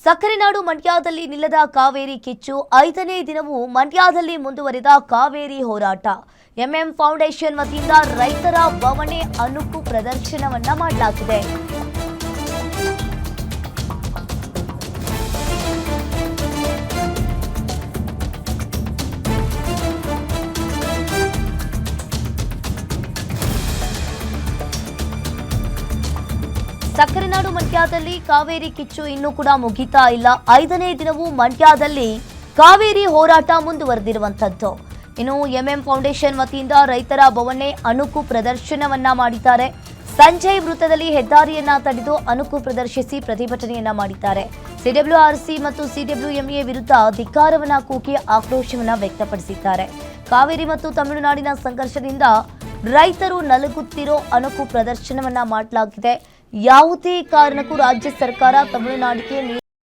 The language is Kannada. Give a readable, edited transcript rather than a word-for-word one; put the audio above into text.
ಸಕ್ಕರೆನಾಡು ಮಂಡ್ಯದಲ್ಲಿ ನಿಲ್ಲದ ಕಾವೇರಿ ಕಿಚ್ಚು 5ನೇ ದಿನವೂ ಮಂಡ್ಯದಲ್ಲಿ ಮುಂದುವರಿದ ಕಾವೇರಿ ಹೋರಾಟ. ಎಂಎಂ ಫೌಂಡೇಶನ್ ವತಿಯಿಂದ ರೈತರ ಬವಣೆ ಅಣುಕು ಪ್ರದರ್ಶನವನ್ನ ಮಾಡಲಾಗಿದೆ. ಸಕ್ಕರೆನಾಡು ಮಂಡ್ಯದಲ್ಲಿ ಕಾವೇರಿ ಕಿಚ್ಚು ಇನ್ನೂ ಕೂಡ ಮುಗಿತಾ ಇಲ್ಲ. 5ನೇ ದಿನವೂ ಮಂಡ್ಯದಲ್ಲಿ ಕಾವೇರಿ ಹೋರಾಟ ಮುಂದುವರೆದಿರುವಂತದ್ದು. ಇನ್ನು ಎಂಎಂ ಫೌಂಡೇಶನ್ ವತಿಯಿಂದ ರೈತರ ಬವಣೆ ಅಣುಕು ಪ್ರದರ್ಶನವನ್ನ ಮಾಡಿದ್ದಾರೆ. ಸಂಜಯ್ ವೃತ್ತದಲ್ಲಿ ಹೆದ್ದಾರಿಯನ್ನ ತಡೆದು ಅಣುಕು ಪ್ರದರ್ಶಿಸಿ ಪ್ರತಿಭಟನೆಯನ್ನ ಮಾಡಿದ್ದಾರೆ. ಸಿಡಬ್ಲ್ಯೂಆರ್ಸಿ ಮತ್ತು ಸಿಡಬ್ಲ್ಯೂಎಂಎ ವಿರುದ್ಧ ಧಿಕ್ಕಾರವನ್ನ ಕೂಗಿ ಆಕ್ರೋಶವನ್ನ ವ್ಯಕ್ತಪಡಿಸಿದ್ದಾರೆ. ಕಾವೇರಿ ಮತ್ತು ತಮಿಳುನಾಡಿನ ಸಂಘರ್ಷದಿಂದ ರೈತರು ನಲುಗುತ್ತಿರೋ ಅಣುಕು ಪ್ರದರ್ಶನವನ್ನ ಮಾಡಲಾಗಿದೆ. ಯಾವುದೇ ಕಾರಣಕ್ಕೂ ರಾಜ್ಯ ಸರ್ಕಾರ ತಮಿಳುನಾಡಿಗೆ